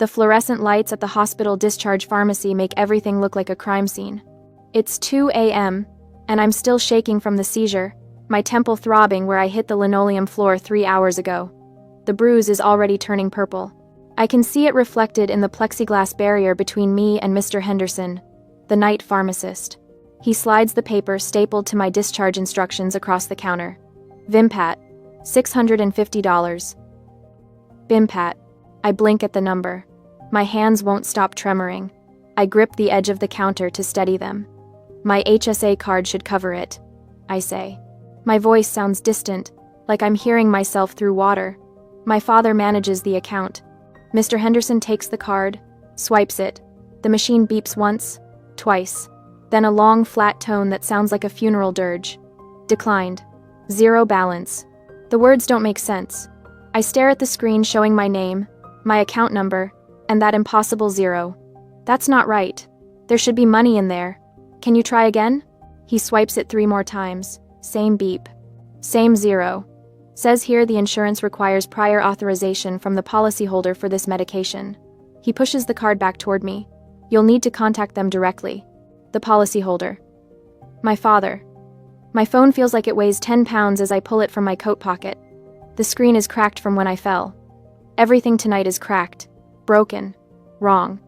The fluorescent lights at the hospital discharge pharmacy make everything look like a crime scene. It's 2 a.m., and I'm still shaking from the seizure, my temple throbbing where I hit the linoleum floor 3 hours ago. The bruise is already turning purple. I can see it reflected in the plexiglass barrier between me and Mr. Henderson, the night pharmacist. He slides the paper stapled to my discharge instructions across the counter. Vimpat, $650. Vimpat. I blink at the number. My hands won't stop tremoring. I grip the edge of the counter to steady them. My HSA card should cover it, I say. My voice sounds distant, like I'm hearing myself through water. My father manages the account. Mr. Henderson takes the card, swipes it. The machine beeps once, twice. Then a long, flat tone that sounds like a funeral dirge. Declined. Zero balance. The words don't make sense. I stare at the screen showing my name, my account number, and that impossible zero. That's not right. There should be money in there. Can you try again? He swipes it 3 more times. Same beep. Same zero. Says here the insurance requires prior authorization from the policyholder for this medication. He pushes the card back toward me. You'll need to contact them directly. The policyholder. My father. My phone feels like it weighs 10 pounds as I pull it from my coat pocket. The screen is cracked from when I fell. Everything tonight is cracked, broken, wrong.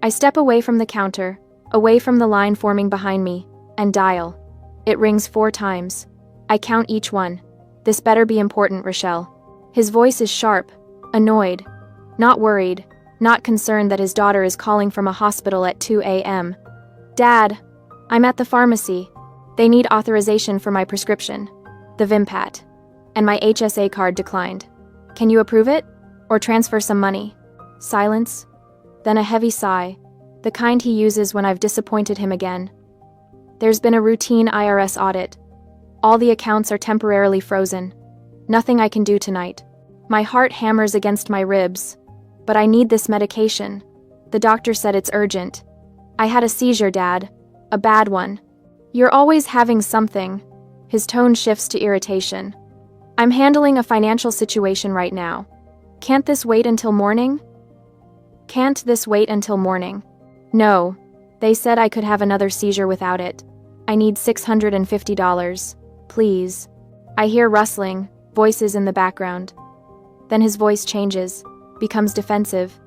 I step away from the counter, away from the line forming behind me, and dial. It rings 4 times. I count each one. This better be important, Rochelle. His voice is sharp, annoyed, not worried, not concerned that his daughter is calling from a hospital at 2 a.m. Dad, I'm at the pharmacy. They need authorization for my prescription, the Vimpat, and my HSA card declined. Can you approve it? Or transfer some money? Silence. Then a heavy sigh, the kind he uses when I've disappointed him again. There's been a routine IRS audit. All the accounts are temporarily frozen. Nothing I can do tonight. My heart hammers against my ribs. But I need this medication. The doctor said it's urgent. I had a seizure, Dad. A bad one. You're always having something. His tone shifts to irritation. I'm handling a financial situation right now. Can't this wait until morning? Can't this wait until morning? No. They said I could have another seizure without it. I need $650. Please. I hear rustling, voices in the background. Then his voice changes, becomes defensive,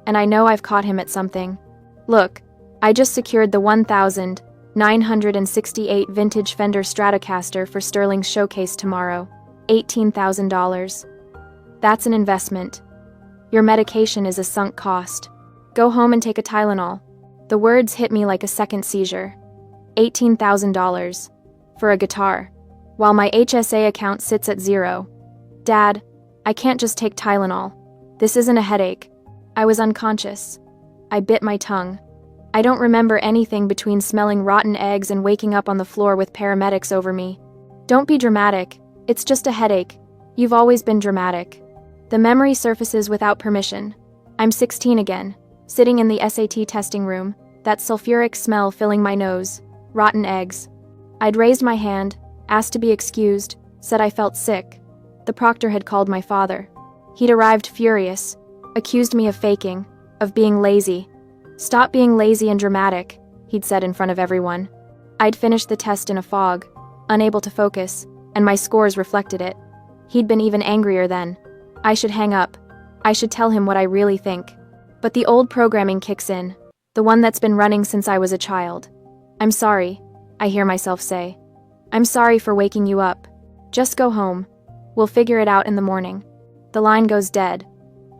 and I know I've caught him at something. Look, I just secured the 1,968 vintage Fender Stratocaster for Sterling's showcase tomorrow. $18,000. That's an investment. Your medication is a sunk cost. Go home and take a Tylenol. The words hit me like a second seizure. $18,000. For a guitar. While my HSA account sits at 0. Dad, I can't just take Tylenol. This isn't a headache. I was unconscious. I bit my tongue. I don't remember anything between smelling rotten eggs and waking up on the floor with paramedics over me. Don't be dramatic. It's just a headache. You've always been dramatic. The memory surfaces without permission. I'm 16 again, sitting in the SAT testing room, that sulfuric smell filling my nose. Rotten eggs. I'd raised my hand, asked to be excused, said I felt sick. The proctor had called my father. He'd arrived furious, accused me of faking, of being lazy. Stop being lazy and dramatic, he'd said in front of everyone. I'd finished the test in a fog, unable to focus, and my scores reflected it. He'd been even angrier then. I should hang up. I should tell him what I really think. But the old programming kicks in, the one that's been running since I was a child. I'm sorry, I hear myself say. I'm sorry for waking you up. Just go home. We'll figure it out in the morning. The line goes dead.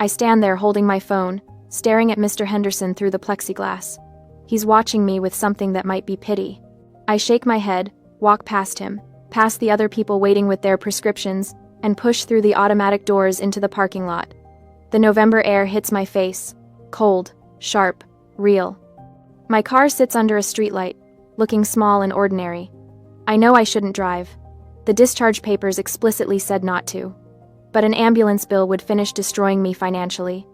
I stand there holding my phone, staring at Mr. Henderson through the plexiglass. He's watching me with something that might be pity. I shake my head, walk past him, past the other people waiting with their prescriptions, and push through the automatic doors into the parking lot. The November air hits my face. Cold, sharp, real. My car sits under a streetlight, looking small and ordinary. I know I shouldn't drive. The discharge papers explicitly said not to. But an ambulance bill would finish destroying me financially.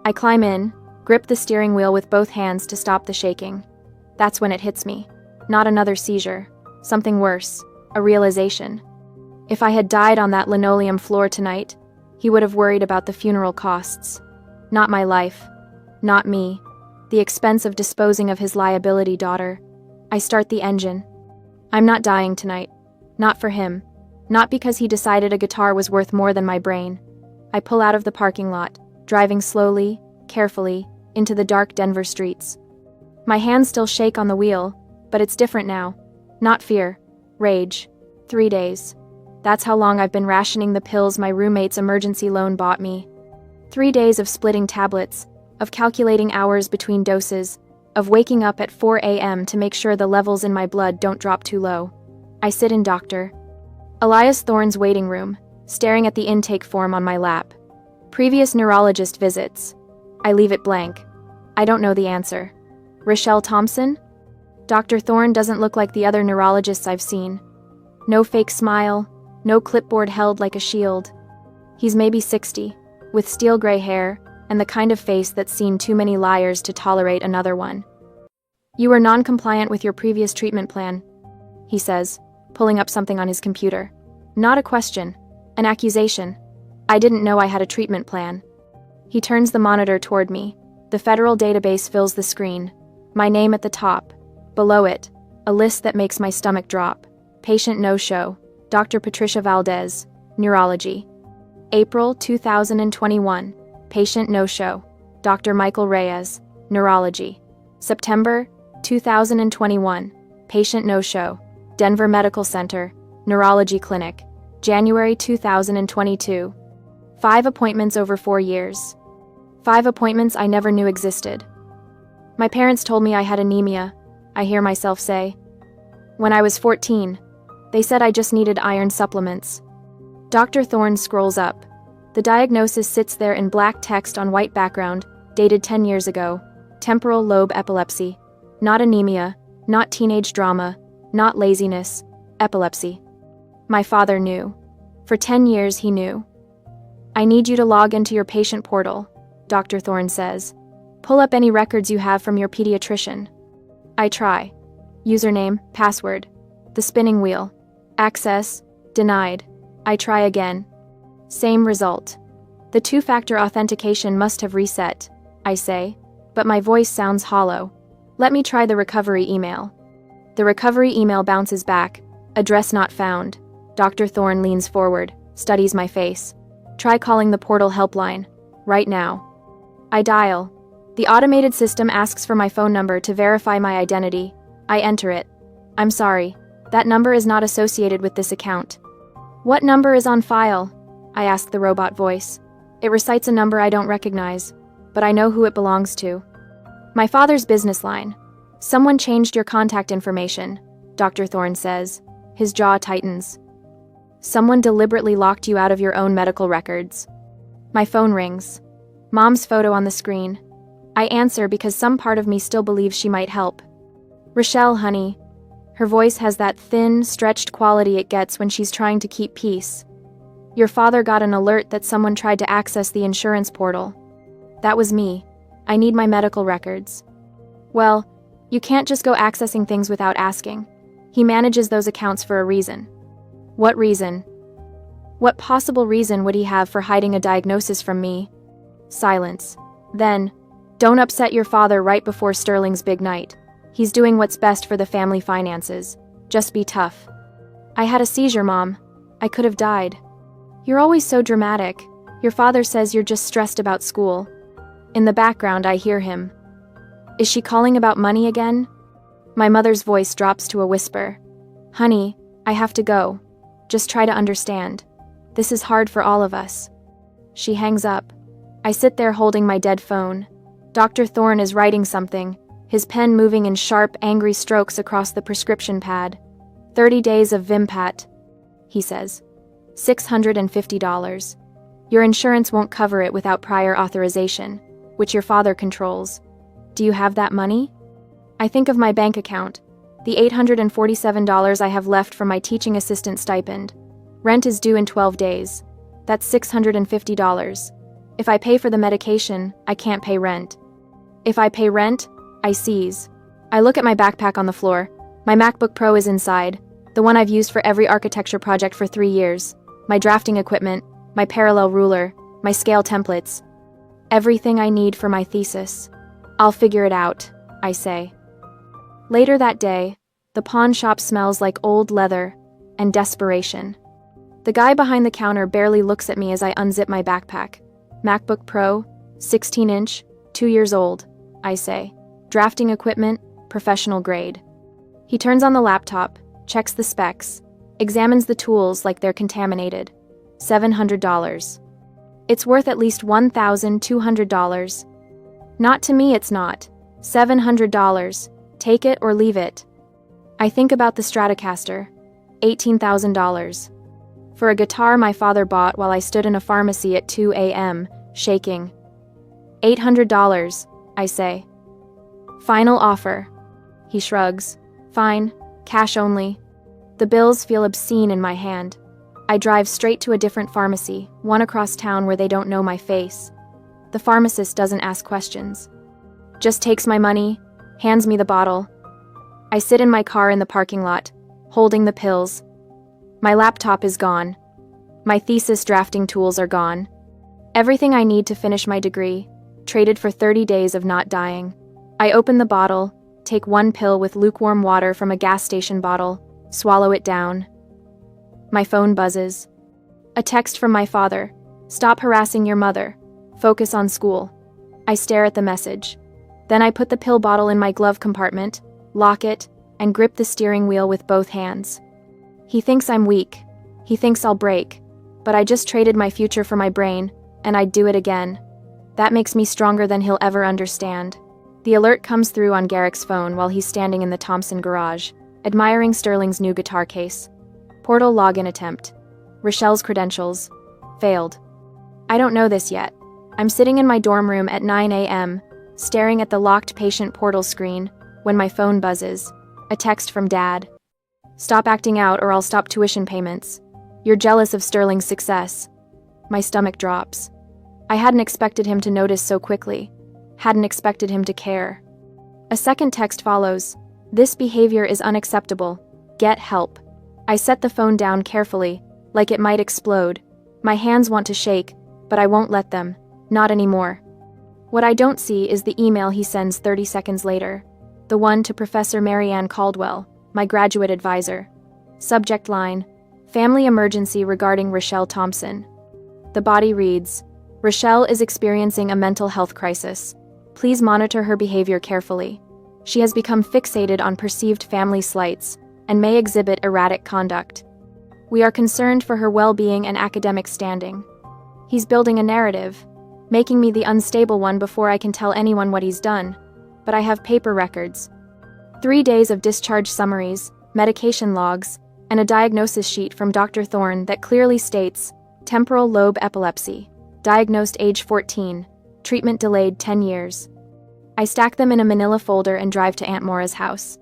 I climb in, grip the steering wheel with both hands to stop the shaking. That's when it hits me. Not another seizure. Something worse. A realization. If I had died on that linoleum floor tonight, he would have worried about the funeral costs. Not my life. Not me. The expense of disposing of his liability, daughter. I start the engine. I'm not dying tonight. Not for him. Not because he decided a guitar was worth more than my brain. I pull out of the parking lot, driving slowly, carefully, into the dark Denver streets. My hands still shake on the wheel, but it's different now. Not fear. Rage. 3 days. That's how long I've been rationing the pills my roommate's emergency loan bought me. 3 days of splitting tablets, of calculating hours between doses, of waking up at 4 a.m. to make sure the levels in my blood don't drop too low. I sit in Dr. Elias Thorne's waiting room, staring at the intake form on my lap. Previous neurologist visits. I leave it blank. I don't know the answer. Rochelle Thompson? Dr. Thorne doesn't look like the other neurologists I've seen. No fake smile, no clipboard held like a shield. He's maybe 60, with steel gray hair, and the kind of face that's seen too many liars to tolerate another one. You were non-compliant with your previous treatment plan, he says, pulling up something on his computer. Not a question, an accusation. I didn't know I had a treatment plan. He turns the monitor toward me. The federal database fills the screen. My name at the top. Below it, a list that makes my stomach drop. Patient no-show. Dr. Patricia Valdez, Neurology. April 2021. Patient no-show. Dr. Michael Reyes, Neurology. September 2021. Patient no-show. Denver Medical Center, Neurology Clinic. January 2022. 5 appointments over 4 years. 5 appointments I never knew existed. My parents told me I had anemia, I hear myself say. When I was 14, they said I just needed iron supplements. Dr. Thorne scrolls up. The diagnosis sits there in black text on white background, dated 10 years ago. Temporal lobe epilepsy. Not anemia, not teenage drama, not laziness, epilepsy. My father knew. For 10 years he knew. I need you to log into your patient portal, Dr. Thorne says. Pull up any records you have from your pediatrician. I try. Username, password. The spinning wheel. Access, denied. I try again. Same result. The 2-factor authentication must have reset, I say, but my voice sounds hollow. Let me try the recovery email. The recovery email bounces back. Address not found. Dr. Thorne leans forward, studies my face. Try calling the portal helpline. Right now. I dial. The automated system asks for my phone number to verify my identity. I enter it. I'm sorry. That number is not associated with this account. What number is on file? I ask the robot voice. It recites a number I don't recognize, but I know who it belongs to. My father's business line. Someone changed your contact information, Dr. Thorne says. His jaw tightens. Someone deliberately locked you out of your own medical records. My phone rings. Mom's photo on the screen. I answer because some part of me still believes she might help. Rochelle, honey. Her voice has that thin, stretched quality it gets when she's trying to keep peace. Your father got an alert that someone tried to access the insurance portal. That was me. I need my medical records. Well, you can't just go accessing things without asking. He manages those accounts for a reason. What reason? What possible reason would he have for hiding a diagnosis from me? Silence. Then, don't upset your father right before Sterling's big night. He's doing what's best for the family finances. Just be tough. I had a seizure, Mom. I could have died. You're always so dramatic. Your father says you're just stressed about school. In the background, I hear him. Is she calling about money again? My mother's voice drops to a whisper. Honey, I have to go. Just try to understand. This is hard for all of us. She hangs up. I sit there holding my dead phone. Dr. Thorne is writing something, his pen moving in sharp, angry strokes across the prescription pad. 30 days of Vimpat, he says. $650. Your insurance won't cover it without prior authorization, which your father controls. Do you have that money? I think of my bank account, the $847 I have left from my teaching assistant stipend. Rent is due in 12 days. That's $650. If I pay for the medication, I can't pay rent. If I pay rent, I seize. I look at my backpack on the floor. My MacBook Pro is inside, the one I've used for every architecture project for 3 years. My drafting equipment, my parallel ruler, my scale templates. Everything I need for my thesis. I'll figure it out, I say. Later that day, the pawn shop smells like old leather and desperation. The guy behind the counter barely looks at me as I unzip my backpack. MacBook Pro, 16-inch, 2 years old, I say. Drafting equipment, professional grade. He turns on the laptop, checks the specs, examines the tools like they're contaminated. $700. It's worth at least $1,200. Not to me, it's not. $700. Take it or leave it. I think about the Stratocaster. $18,000. For a guitar my father bought while I stood in a pharmacy at 2 a.m., shaking. $800, I say. Final offer. He shrugs. Fine, cash only. The bills feel obscene in my hand. I drive straight to a different pharmacy, one across town where they don't know my face. The pharmacist doesn't ask questions. Just takes my money, hands me the bottle. I sit in my car in the parking lot, holding the pills. My laptop is gone. My thesis drafting tools are gone. Everything I need to finish my degree, traded for 30 days of not dying. I open the bottle, take one pill with lukewarm water from a gas station bottle, swallow it down. My phone buzzes. A text from my father. Stop harassing your mother. Focus on school. I stare at the message. Then I put the pill bottle in my glove compartment, lock it, and grip the steering wheel with both hands. He thinks I'm weak. He thinks I'll break. But I just traded my future for my brain, and I'd do it again. That makes me stronger than he'll ever understand. The alert comes through on Garrick's phone while he's standing in the Thompson garage, admiring Sterling's new guitar case. Portal login attempt. Rochelle's credentials. Failed. I don't know this yet. I'm sitting in my dorm room at 9 a.m., staring at the locked patient portal screen, when my phone buzzes. A text from Dad. Stop acting out or I'll stop tuition payments. You're jealous of Sterling's success. My stomach drops. I hadn't expected him to notice so quickly. Hadn't expected him to care. A second text follows. This behavior is unacceptable. Get help. I set the phone down carefully, like it might explode. My hands want to shake, but I won't let them. Not anymore. What I don't see is the email he sends 30 seconds later. The one to Professor Marianne Caldwell, my graduate advisor. Subject line: Family emergency regarding Rochelle Thompson. The body reads: Rochelle is experiencing a mental health crisis. Please monitor her behavior carefully. She has become fixated on perceived family slights and may exhibit erratic conduct. We are concerned for her well-being and academic standing. He's building a narrative, making me the unstable one before I can tell anyone what he's done. But I have paper records. 3 days of discharge summaries, medication logs, and a diagnosis sheet from Dr. Thorne that clearly states temporal lobe epilepsy, diagnosed age 14, treatment delayed 10 years. I stack them in a manila folder and drive to Aunt Maura's house.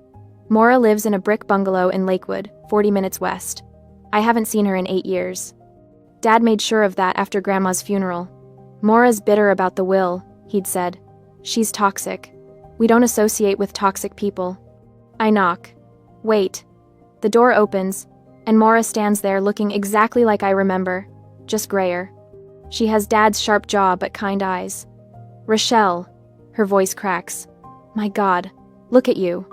Maura lives in a brick bungalow in Lakewood, 40 minutes west. I haven't seen her in 8 years. Dad made sure of that after Grandma's funeral. Maura's bitter about the will, he'd said. She's toxic. We don't associate with toxic people. I knock. Wait. The door opens, and Maura stands there looking exactly like I remember, just grayer. She has Dad's sharp jaw but kind eyes. Rochelle, her voice cracks. My God, look at you.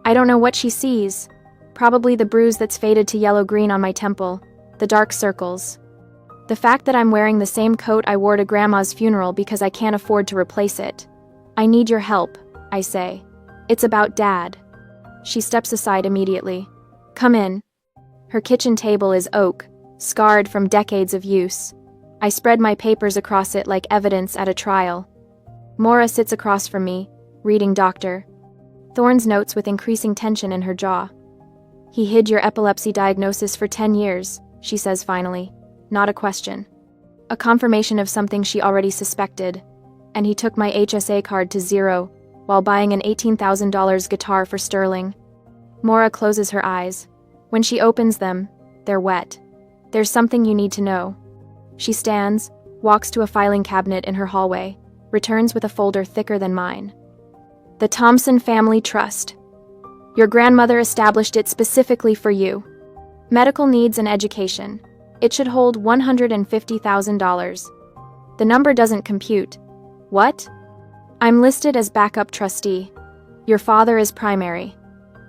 I don't know what she sees. Probably the bruise that's faded to yellow-green on my temple, the dark circles. The fact that I'm wearing the same coat I wore to Grandma's funeral because I can't afford to replace it. I need your help, I say. It's about Dad. She steps aside immediately. Come in. Her kitchen table is oak, scarred from decades of use. I spread my papers across it like evidence at a trial. Maura sits across from me, reading Dr. Thorne's notes with increasing tension in her jaw. He hid your epilepsy diagnosis for 10 years, she says finally. Not a question. A confirmation of something she already suspected. And he took my HSA card to zero while buying an $18,000 guitar for Sterling. Maura closes her eyes. When she opens them, they're wet. There's something you need to know. She stands, walks to a filing cabinet in her hallway, returns with a folder thicker than mine. The Thompson Family Trust. Your grandmother established it specifically for you. Medical needs and education. It should hold $150,000. The number doesn't compute. What? I'm listed as backup trustee. Your father is primary.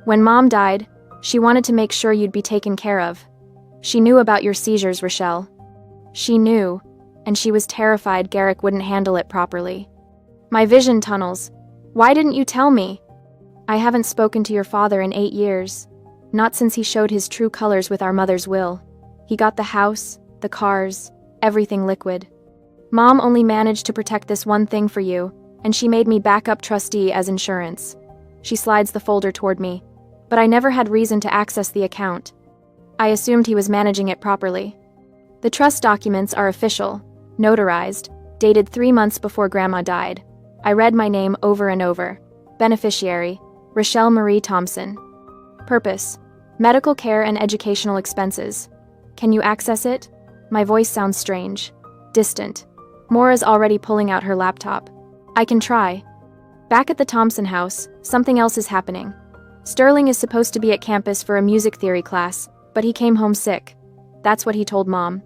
When Mom died, she wanted to make sure you'd be taken care of. She knew about your seizures, Rochelle. She knew, and she was terrified Garrick wouldn't handle it properly. My vision tunnels. Why didn't you tell me? I haven't spoken to your father in 8 years. Not since he showed his true colors with our mother's will. He got the house, the cars, everything liquid. Mom only managed to protect this one thing for you, and she made me backup trustee as insurance. She slides the folder toward me, but I never had reason to access the account. I assumed he was managing it properly. The trust documents are official, notarized, dated 3 months before Grandma died. I read my name over and over. Beneficiary, Rochelle Marie Thompson. Purpose, medical care and educational expenses. Can you access it? My voice sounds strange, distant. Mora's already pulling out her laptop. I can try. Back at the Thompson house, something else is happening. Sterling is supposed to be at campus for a music theory class, but he came home sick. That's what he told Mom.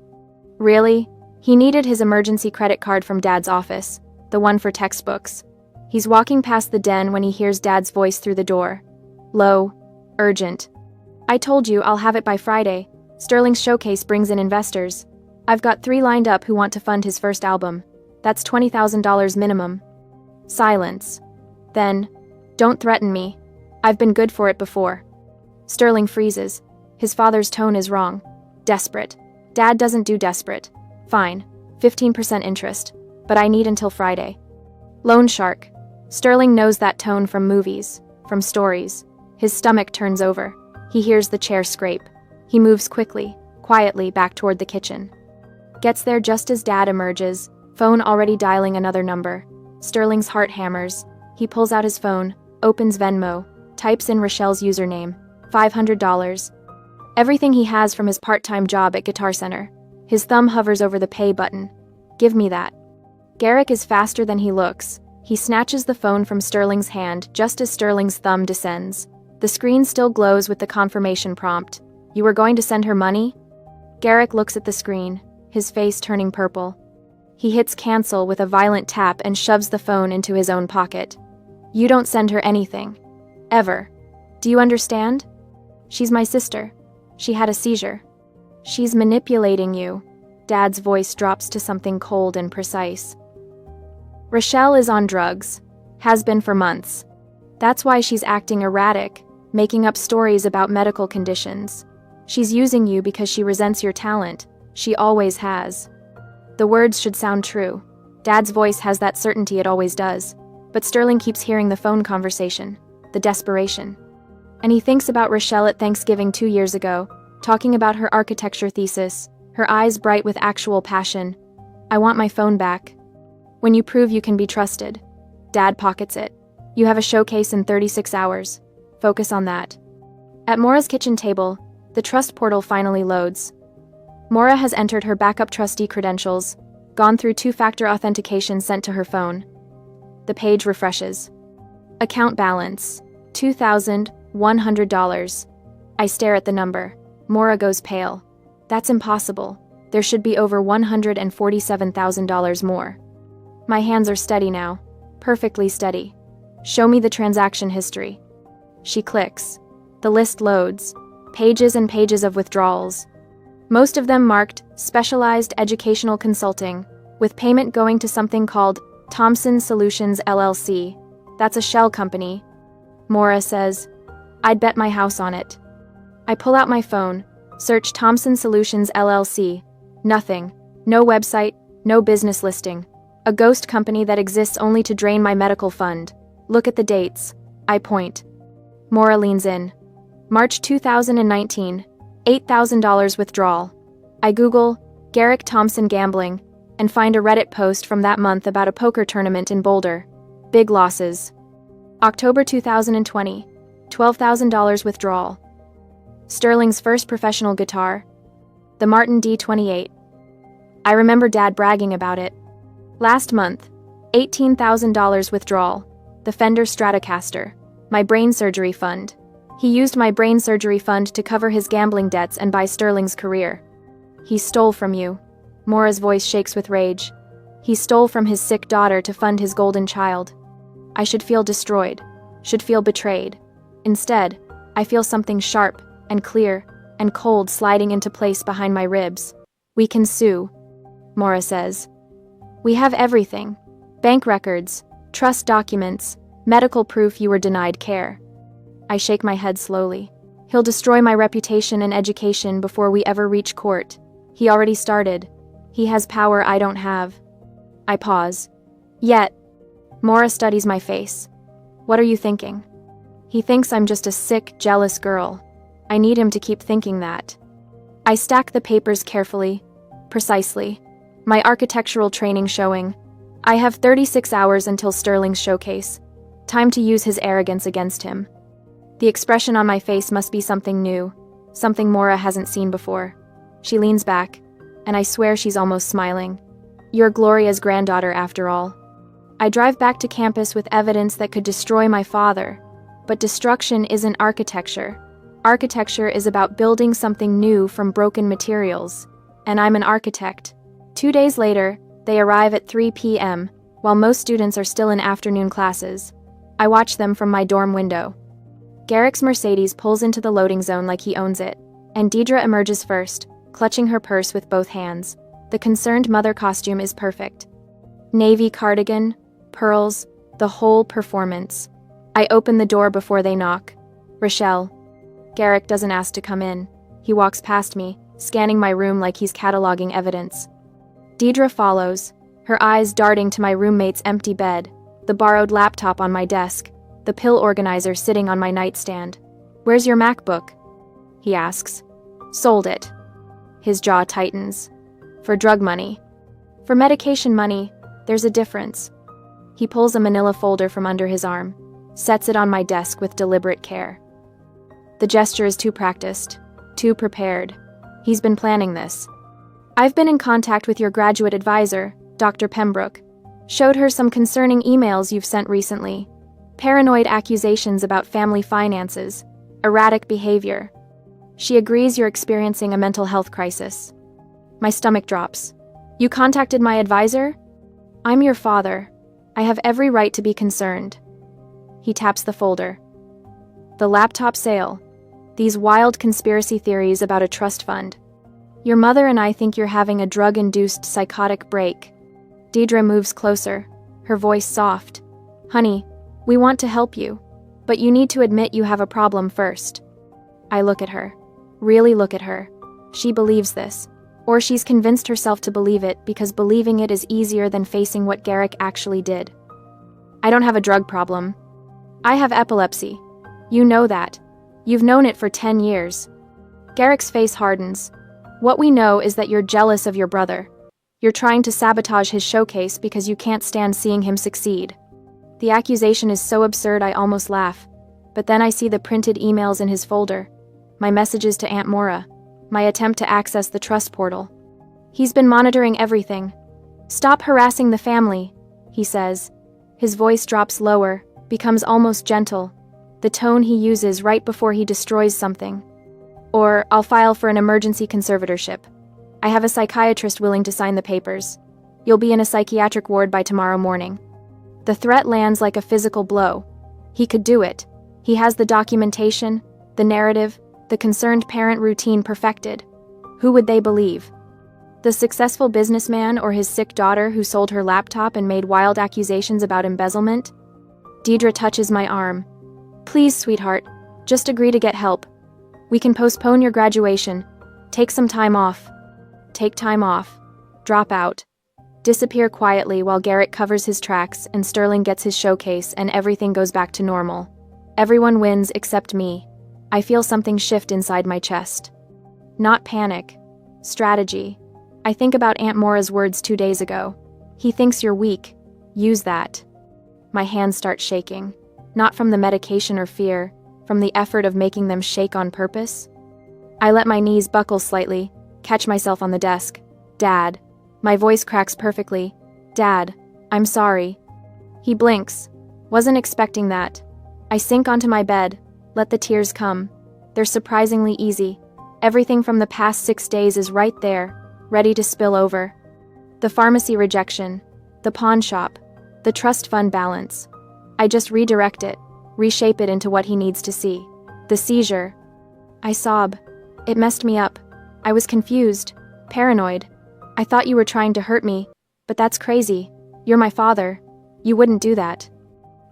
Really? He needed his emergency credit card from Dad's office, the one for textbooks. He's walking past the den when he hears Dad's voice through the door. Low, urgent. I told you I'll have it by Friday. Sterling's showcase brings in investors. I've got 3 lined up who want to fund his first album. That's $20,000 minimum. Silence. Then, don't threaten me. I've been good for it before. Sterling freezes. His father's tone is wrong. Desperate. Dad doesn't do desperate. Fine. 15% interest. But I need until Friday. Loan shark. Sterling knows that tone from movies, from stories. His stomach turns over. He hears the chair scrape. He moves quickly, quietly back toward the kitchen. Gets there just as Dad emerges, phone already dialing another number. Sterling's heart hammers. He pulls out his phone, opens Venmo, types in Rochelle's username, $500. Everything he has from his part-time job at Guitar Center. His thumb hovers over the pay button. Give me that. Garrick is faster than he looks. He snatches the phone from Sterling's hand just as Sterling's thumb descends. The screen still glows with the confirmation prompt. You were going to send her money? Garrick looks at the screen, his face turning purple. He hits cancel with a violent tap and shoves the phone into his own pocket. You don't send her anything. Ever. Do you understand? She's my sister. She had a seizure. She's manipulating you. Dad's voice drops to something cold and precise. Rochelle is on drugs. Has been for months. That's why she's acting erratic, making up stories about medical conditions. She's using you because she resents your talent. She always has. The words should sound true. Dad's voice has that certainty it always does. But Sterling keeps hearing the phone conversation, the desperation. And he thinks about Rochelle at Thanksgiving 2 years ago, talking about her architecture thesis, her eyes bright with actual passion. I want my phone back. When you prove you can be trusted. Dad pockets it. You have a showcase in 36 hours. Focus on that. At Mora's kitchen table, the trust portal finally loads. Mora has entered her backup trustee credentials, gone through 2-factor authentication sent to her phone. The page refreshes. Account balance, $2,100. I stare at the number. Mora goes pale. That's impossible. There should be over $147,000 more. My hands are steady now. Perfectly steady. Show me the transaction history. She clicks. The list loads. Pages and pages of withdrawals. Most of them marked Specialized Educational Consulting, with payment going to something called Thompson Solutions LLC. That's a shell company. Mora says, I'd bet my house on it. I pull out my phone, search Thompson Solutions LLC. Nothing. No website, no business listing. A ghost company that exists only to drain my medical fund. Look at the dates. I point. Mora leans in. March 2019, $8,000 withdrawal. I Google Garrick Thompson gambling and find a Reddit post from that month about a poker tournament in Boulder. Big losses. October 2020, $12,000 withdrawal. Sterling's first professional guitar, the Martin D28. I remember Dad bragging about it. Last month, $18,000 withdrawal, the Fender Stratocaster, my brain surgery fund. He used my brain surgery fund to cover his gambling debts and buy Sterling's career. He stole from you. Mora's voice shakes with rage. He stole from his sick daughter to fund his golden child. I should feel destroyed, should feel betrayed. Instead, I feel something sharp and clear and cold sliding into place behind my ribs. We can sue, Maura says. We have everything. Bank records, trust documents, medical proof you were denied care. I shake my head slowly. He'll destroy my reputation and education before we ever reach court. He already started. He has power I don't have. I pause. Yet, Maura studies my face. What are you thinking? He thinks I'm just a sick, jealous girl. I need him to keep thinking that. I stack the papers carefully, precisely. My architectural training showing. I have 36 hours until Sterling's showcase. Time to use his arrogance against him. The expression on my face must be something new, something Maura hasn't seen before. She leans back, and I swear she's almost smiling. You're Gloria's granddaughter, after all. I drive back to campus with evidence that could destroy my father. But destruction isn't architecture. Architecture is about building something new from broken materials. And I'm an architect. 2 days later, they arrive at 3 p.m., while most students are still in afternoon classes. I watch them from my dorm window. Garrick's Mercedes pulls into the loading zone like he owns it, and Deidre emerges first, clutching her purse with both hands. The concerned mother costume is perfect. Navy cardigan, pearls, the whole performance. I open the door before they knock. Rochelle. Garrick doesn't ask to come in. He walks past me, scanning my room like he's cataloging evidence. Deidre follows, her eyes darting to my roommate's empty bed, the borrowed laptop on my desk, the pill organizer sitting on my nightstand. Where's your MacBook? He asks. Sold it. His jaw tightens. For drug money. For medication money, there's a difference. He pulls a manila folder from under his arm, sets it on my desk with deliberate care. The gesture is too practiced, too prepared. He's been planning this. I've been in contact with your graduate advisor, Dr. Pembroke. Showed her some concerning emails you've sent recently. Paranoid accusations about family finances, erratic behavior. She agrees you're experiencing a mental health crisis. My stomach drops. You contacted my advisor? I'm your father. I have every right to be concerned. He taps the folder. The laptop sale. These wild conspiracy theories about a trust fund. Your mother and I think you're having a drug-induced psychotic break. Deidre moves closer, her voice soft. Honey, we want to help you, but you need to admit you have a problem first. I look at her. Really look at her. She believes this. Or she's convinced herself to believe it because believing it is easier than facing what Garrick actually did. I don't have a drug problem. I have epilepsy. You know that. You've known it for 10 years. Garrick's face hardens. What we know is that you're jealous of your brother. You're trying to sabotage his showcase because you can't stand seeing him succeed. The accusation is so absurd I almost laugh. But then I see the printed emails in his folder. My messages to Aunt Maura. My attempt to access the trust portal. He's been monitoring everything. Stop harassing the family, he says. His voice drops lower, becomes almost gentle. The tone he uses right before he destroys something. Or, I'll file for an emergency conservatorship. I have a psychiatrist willing to sign the papers. You'll be in a psychiatric ward by tomorrow morning. The threat lands like a physical blow. He could do it. He has the documentation, the narrative, the concerned parent routine perfected. Who would they believe? The successful businessman or his sick daughter who sold her laptop and made wild accusations about embezzlement? Deidre touches my arm. Please, sweetheart, just agree to get help. We can postpone your graduation. Take some time off. Take time off. Drop out. Disappear quietly while Garrick covers his tracks and Sterling gets his showcase and everything goes back to normal. Everyone wins except me. I feel something shift inside my chest. Not panic. Strategy. I think about Aunt Maura's words 2 days ago. He thinks you're weak. Use that. My hands start shaking. Not from the medication or fear, from the effort of making them shake on purpose. I let my knees buckle slightly, catch myself on the desk. Dad. My voice cracks perfectly. Dad, I'm sorry. He blinks. Wasn't expecting that. I sink onto my bed, let the tears come. They're surprisingly easy. Everything from the past 6 days is right there, ready to spill over. The pharmacy rejection, the pawn shop, the trust fund balance. I just redirect it, reshape it into what he needs to see. The seizure. I sob. It messed me up. I was confused, paranoid. I thought you were trying to hurt me, but that's crazy. You're my father. You wouldn't do that.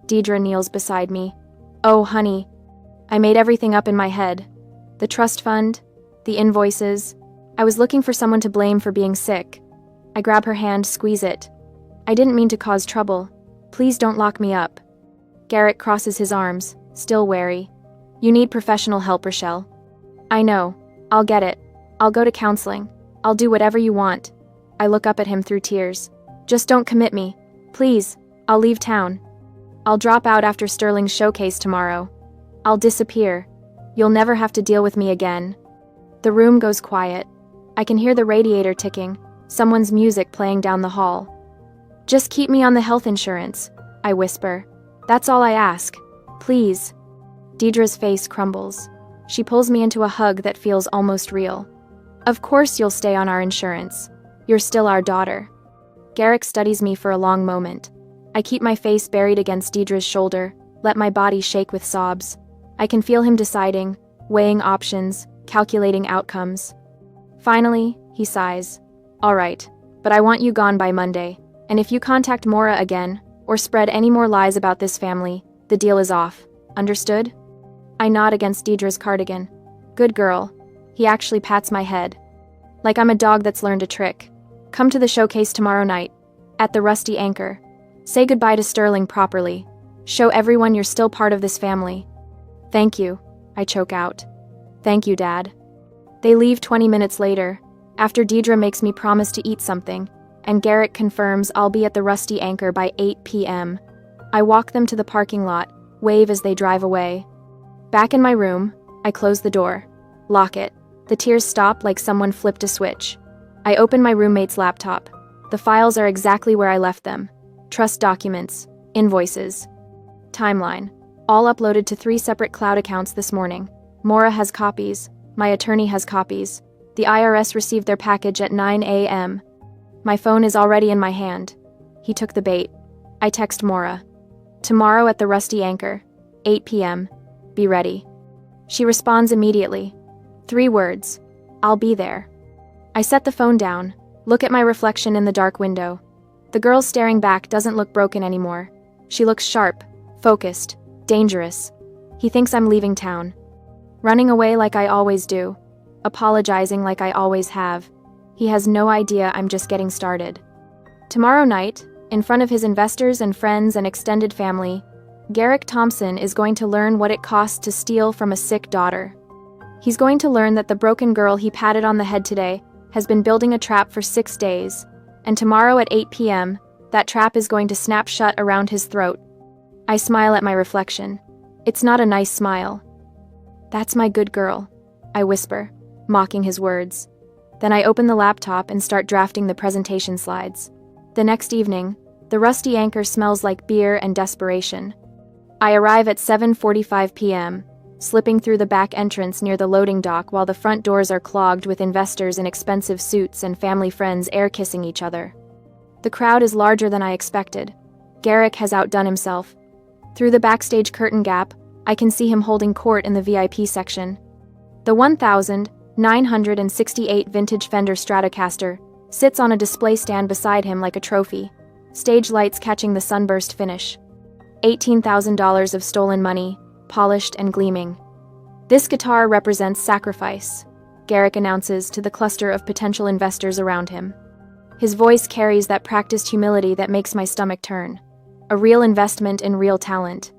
Deidre kneels beside me. Oh, honey. I made everything up in my head. The trust fund, the invoices. I was looking for someone to blame for being sick. I grab her hand, squeeze it. I didn't mean to cause trouble. Please don't lock me up. Garrett crosses his arms, still wary. You need professional help, Rochelle. I know. I'll get it. I'll go to counseling. I'll do whatever you want. I look up at him through tears. Just don't commit me. Please. I'll leave town. I'll drop out after Sterling's showcase tomorrow. I'll disappear. You'll never have to deal with me again. The room goes quiet. I can hear the radiator ticking, someone's music playing down the hall. Just keep me on the health insurance, I whisper. That's all I ask. Please. Deidre's face crumbles. She pulls me into a hug that feels almost real. Of course you'll stay on our insurance. You're still our daughter. Garrick studies me for a long moment. I keep my face buried against Deidre's shoulder, let my body shake with sobs. I can feel him deciding, weighing options, calculating outcomes. Finally, he sighs. All right, but I want you gone by Monday, and if you contact Maura again, or spread any more lies about this family, the deal is off. Understood? I nod against Deidre's cardigan. Good girl. He actually pats my head. Like I'm a dog that's learned a trick. Come to the showcase tomorrow night, at the Rusty Anchor. Say goodbye to Sterling properly. Show everyone you're still part of this family. Thank you, I choke out. Thank you, Dad. They leave 20 minutes later, after Deidre makes me promise to eat something, and Garrett confirms I'll be at the Rusty Anchor by 8 p.m. I walk them to the parking lot, wave as they drive away. Back in my room, I close the door, lock it. The tears stop like someone flipped a switch. I open my roommate's laptop. The files are exactly where I left them. Trust documents, invoices, timeline, all uploaded to 3 separate cloud accounts this morning. Maura has copies. My attorney has copies. The IRS received their package at 9 a.m. My phone is already in my hand. He took the bait. I text Maura. Tomorrow at the Rusty Anchor, 8 p.m. Be ready. She responds immediately. 3 words. I'll be there. I set the phone down, look at my reflection in the dark window. The girl staring back doesn't look broken anymore. She looks sharp, focused, dangerous. He thinks I'm leaving town. Running away like I always do. Apologizing like I always have. He has no idea I'm just getting started. Tomorrow night, in front of his investors and friends and extended family, Garrick Thompson is going to learn what it costs to steal from a sick daughter. He's going to learn that the broken girl he patted on the head today has been building a trap for 6 days, and tomorrow at 8 p.m., that trap is going to snap shut around his throat. I smile at my reflection. It's not a nice smile. That's my good girl, I whisper, mocking his words. Then I open the laptop and start drafting the presentation slides. The next evening, the Rusty Anchor smells like beer and desperation. I arrive at 7:45 p.m., slipping through the back entrance near the loading dock while the front doors are clogged with investors in expensive suits and family friends air-kissing each other. The crowd is larger than I expected. Garrick has outdone himself. Through the backstage curtain gap, I can see him holding court in the VIP section. The 1968 vintage Fender Stratocaster sits on a display stand beside him like a trophy, stage lights catching the sunburst finish. $18,000 of stolen money, polished and gleaming. This guitar represents sacrifice, Garrick announces to the cluster of potential investors around him. His voice carries that practiced humility that makes my stomach turn. A real investment in real talent.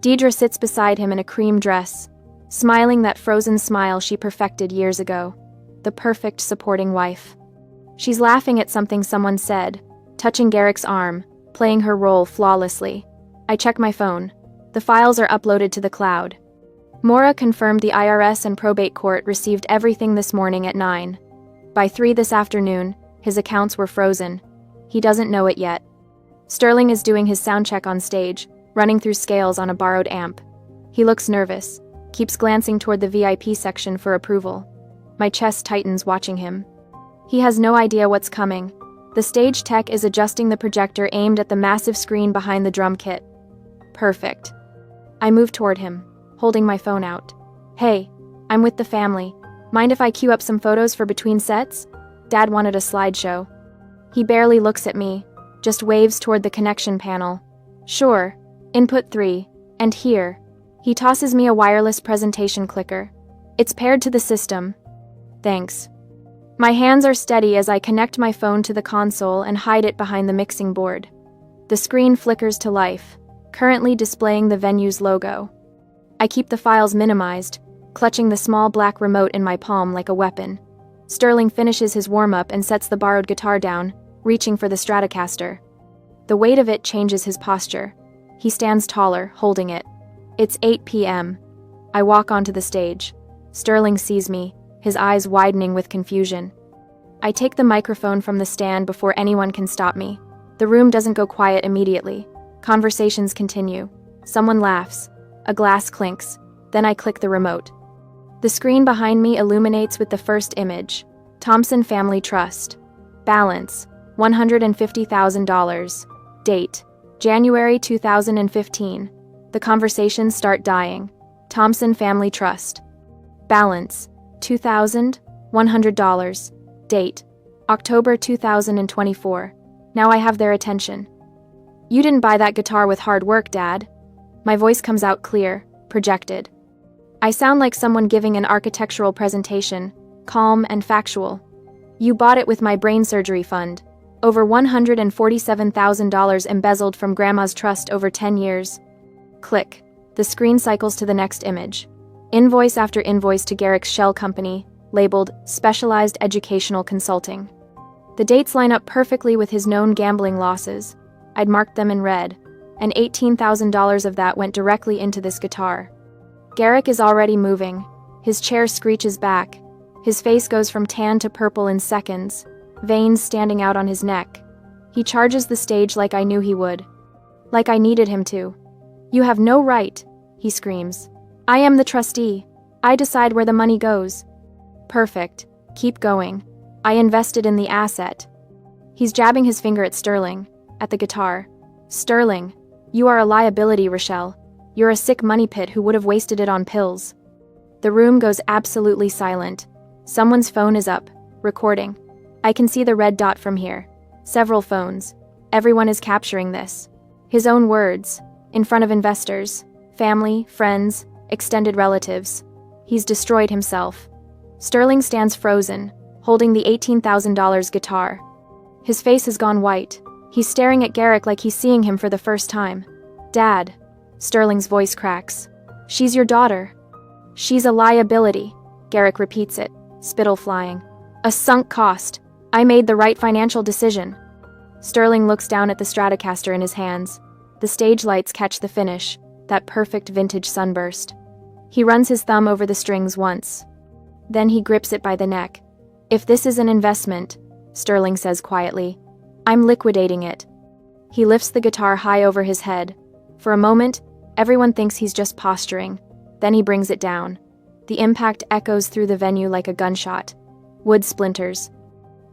Deidre sits beside him in a cream dress, smiling that frozen smile she perfected years ago. The perfect supporting wife. She's laughing at something someone said, touching Garrick's arm, playing her role flawlessly. I check my phone. The files are uploaded to the cloud. Maura confirmed the IRS and probate court received everything this morning at 9. By 3 this afternoon, his accounts were frozen. He doesn't know it yet. Sterling is doing his sound check on stage, running through scales on a borrowed amp. He looks nervous, keeps glancing toward the VIP section for approval. My chest tightens watching him. He has no idea what's coming. The stage tech is adjusting the projector aimed at the massive screen behind the drum kit. Perfect. I move toward him, holding my phone out. Hey, I'm with the family. Mind if I queue up some photos for between sets? Dad wanted a slideshow. He barely looks at me, just waves toward the connection panel. Sure. Input 3. And here. He tosses me a wireless presentation clicker. It's paired to the system. Thanks. My hands are steady as I connect my phone to the console and hide it behind the mixing board. The screen flickers to life, currently displaying the venue's logo. I keep the files minimized, clutching the small black remote in my palm like a weapon. Sterling finishes his warm-up and sets the borrowed guitar down, reaching for the Stratocaster. The weight of it changes his posture. He stands taller, holding it. It's 8 p.m. I walk onto the stage. Sterling sees me, his eyes widening with confusion. I take the microphone from the stand before anyone can stop me. The room doesn't go quiet immediately. Conversations continue. Someone laughs. A glass clinks. Then I click the remote. The screen behind me illuminates with the first image. Thompson Family Trust. Balance, $150,000. Date, January 2015. The conversations start dying. Thompson Family Trust. Balance, $2,100. Date, October 2024. Now I have their attention. You didn't buy that guitar with hard work, Dad. My voice comes out clear, projected. I sound like someone giving an architectural presentation, calm and factual. You bought it with my brain surgery fund. Over $147,000 embezzled from Grandma's trust over 10 years. Click. The screen cycles to the next image. Invoice after invoice to Garrick's shell company, labeled Specialized Educational Consulting. The dates line up perfectly with his known gambling losses. I'd marked them in red, and $18,000 of that went directly into this guitar. Garrick is already moving. His chair screeches back. His face goes from tan to purple in seconds, veins standing out on his neck. He charges the stage like I knew he would. Like I needed him to. You have no right, he screams. I am the trustee. I decide where the money goes. Perfect. Keep going. I invested in the asset. He's jabbing his finger at Sterling, at the guitar. Sterling, you are a liability, Rochelle. You're a sick money pit who would have wasted it on pills. The room goes absolutely silent. Someone's phone is up, recording. I can see the red dot from here. Several phones. Everyone is capturing this. His own words, in front of investors, family, friends, extended relatives. He's destroyed himself. Sterling stands frozen, holding the $18,000 guitar. His face has gone white. He's staring at Garrick like he's seeing him for the first time. Dad. Sterling's voice cracks. She's your daughter. She's a liability. Garrick repeats it, spittle flying. A sunk cost. I made the right financial decision. Sterling looks down at the Stratocaster in his hands. The stage lights catch the finish, that perfect vintage sunburst. He runs his thumb over the strings once. Then he grips it by the neck. If this is an investment, Sterling says quietly, I'm liquidating it. He lifts the guitar high over his head. For a moment, everyone thinks he's just posturing. Then he brings it down. The impact echoes through the venue like a gunshot. Wood splinters.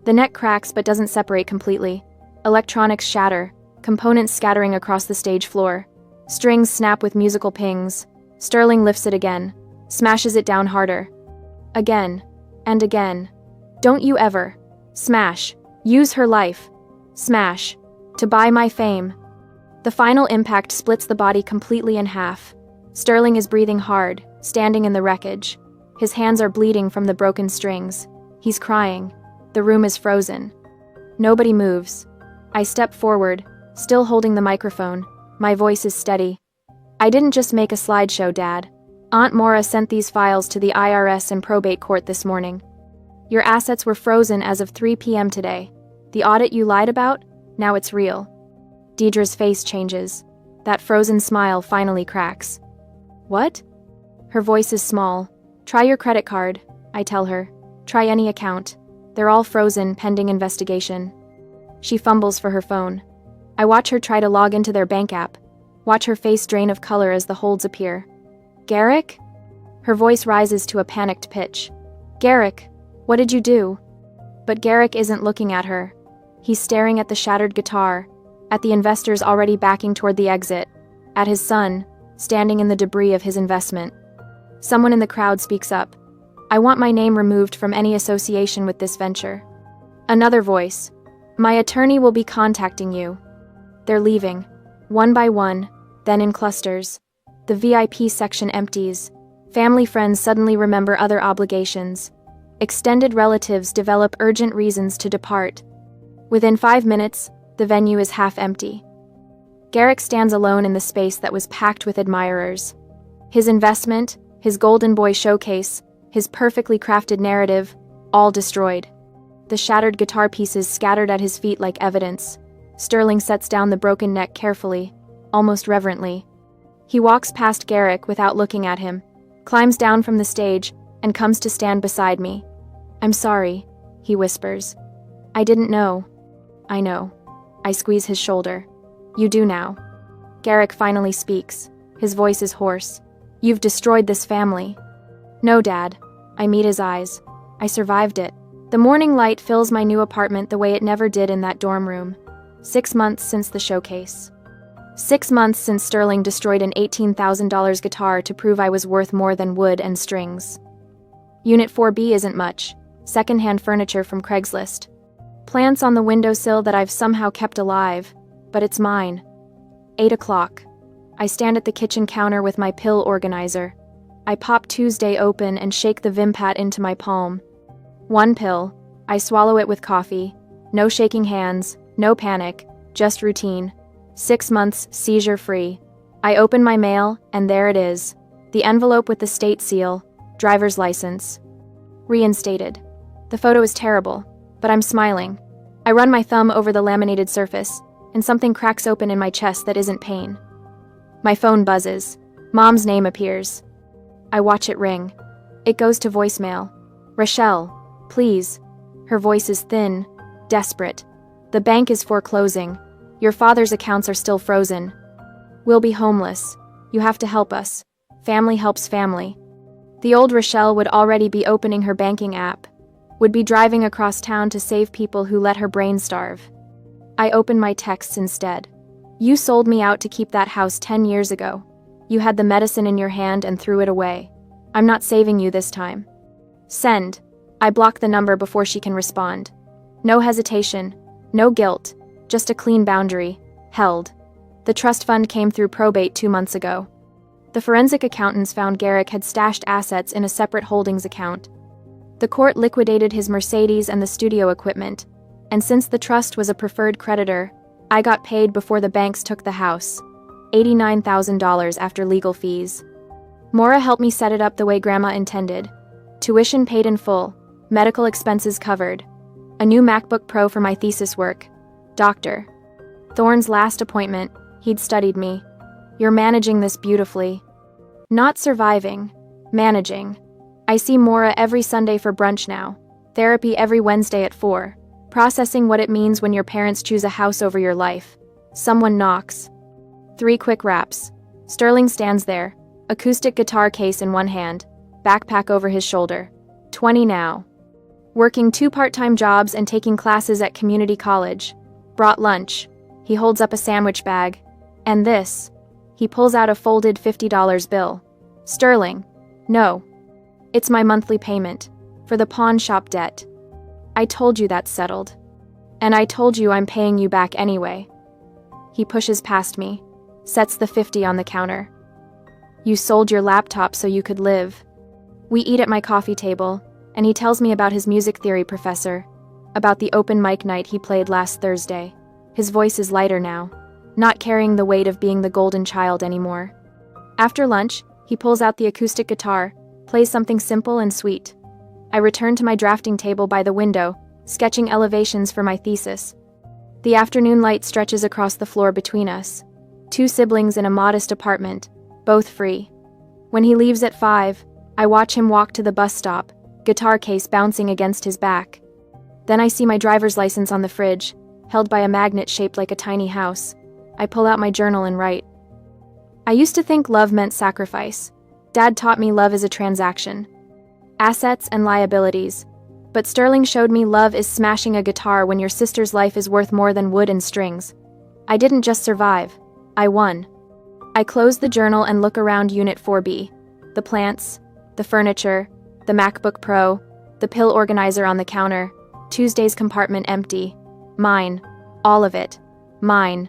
The neck cracks but doesn't separate completely. Electronics shatter, components scattering across the stage floor. Strings snap with musical pings. Sterling lifts it again, smashes it down harder. Again, and again. Don't you ever. Smash. Use her life. Smash. To buy my fame. The final impact splits the body completely in half. Sterling is breathing hard, standing in the wreckage. His hands are bleeding from the broken strings. He's crying. The room is frozen. Nobody moves. I step forward, still holding the microphone. My voice is steady. I didn't just make a slideshow, Dad. Aunt Maura sent these files to the IRS and probate court this morning. Your assets were frozen as of 3 p.m. today. The audit you lied about? Now it's real. Deidre's face changes. That frozen smile finally cracks. What? Her voice is small. Try your credit card, I tell her. Try any account. They're all frozen, pending investigation. She fumbles for her phone. I watch her try to log into their bank app. Watch her face drain of color as the holds appear. Garrick? Her voice rises to a panicked pitch. Garrick, what did you do? But Garrick isn't looking at her. He's staring at the shattered guitar, at the investors already backing toward the exit. at his son, standing in the debris of his investment. Someone in the crowd speaks up. I want my name removed from any association with this venture. Another voice. My attorney will be contacting you. They're leaving, one by one, then in clusters. The VIP section empties. Family friends suddenly remember other obligations. Extended relatives develop urgent reasons to depart. Within 5 minutes, the venue is half empty. Garrick stands alone in the space that was packed with admirers. His investment, his Golden Boy showcase, his perfectly crafted narrative, all destroyed. The shattered guitar pieces scattered at his feet like evidence. Sterling sets down the broken neck carefully, almost reverently. He walks past Garrick without looking at him, climbs down from the stage, and comes to stand beside me. I'm sorry, he whispers. I didn't know. I know. I squeeze his shoulder. You do now. Garrick finally speaks. His voice is hoarse. You've destroyed this family. No, Dad. I meet his eyes. I survived it. The morning light fills my new apartment the way it never did in that dorm room. 6 months since the showcase. 6 months since Sterling destroyed an $18,000 guitar to prove I was worth more than wood and strings. Unit 4B isn't much. Second-hand furniture from Craigslist. Plants on the windowsill that I've somehow kept alive, but it's mine. 8 o'clock. I stand at the kitchen counter with my pill organizer. I pop Tuesday open and shake the Vimpat into my palm. 1 pill. I swallow it with coffee. No shaking hands, no panic, just routine. 6 months, seizure-free. I open my mail, and there it is. The envelope with the state seal, driver's license. Reinstated. The photo is terrible, but I'm smiling. I run my thumb over the laminated surface, and something cracks open in my chest that isn't pain. My phone buzzes. Mom's name appears. I watch it ring. It goes to voicemail. Rochelle, please. Her voice is thin, desperate. The bank is foreclosing. Your father's accounts are still frozen. We'll be homeless. You have to help us. Family helps family. The old Rochelle would already be opening her banking app. Would be driving across town to save people who let her brain starve. I open my texts instead. You sold me out to keep that house 10 years ago. You had the medicine in your hand and threw it away. I'm not saving you this time. Send. I block the number before she can respond. No hesitation. No guilt. Just a clean boundary. Held. The trust fund came through probate 2 months ago. The forensic accountants found Garrick had stashed assets in a separate holdings account. The court liquidated his Mercedes and the studio equipment, and since the trust was a preferred creditor, I got paid before the banks took the house. $89,000 after legal fees. Maura helped me set it up the way Grandma intended. Tuition paid in full, medical expenses covered. A new MacBook Pro for my thesis work. Dr. Thorne's last appointment, he'd studied me. You're managing this beautifully. Not surviving. Managing. I see Maura every Sunday for brunch now. Therapy every Wednesday at 4. Processing what it means when your parents choose a house over your life. Someone knocks. 3 quick raps. Sterling stands there, acoustic guitar case in one hand, backpack over his shoulder. 20 now. Working 2 part-time jobs and taking classes at community college. Brought lunch. He holds up a sandwich bag. And this. He pulls out a folded $50 bill. Sterling. No. It's my monthly payment. For the pawn shop debt. I told you that's settled. And I told you I'm paying you back anyway. He pushes past me. Sets the 50 on the counter. You sold your laptop so you could live. We eat at my coffee table, and he tells me about his music theory professor. About the open mic night he played last Thursday. His voice is lighter now. Not carrying the weight of being the golden child anymore. After lunch, he pulls out the acoustic guitar, plays something simple and sweet. I return to my drafting table by the window, sketching elevations for my thesis. The afternoon light stretches across the floor between us. 2 siblings in a modest apartment, both free. When he leaves at 5, I watch him walk to the bus stop, guitar case bouncing against his back. Then I see my driver's license on the fridge, held by a magnet shaped like a tiny house. I pull out my journal and write. I used to think love meant sacrifice. Dad taught me love is a transaction. Assets and liabilities. But Sterling showed me love is smashing a guitar when your sister's life is worth more than wood and strings. I didn't just survive. I won. I close the journal and look around Unit 4B. The plants, the furniture, the MacBook Pro, the pill organizer on the counter, Tuesday's compartment empty. Mine. All of it. Mine.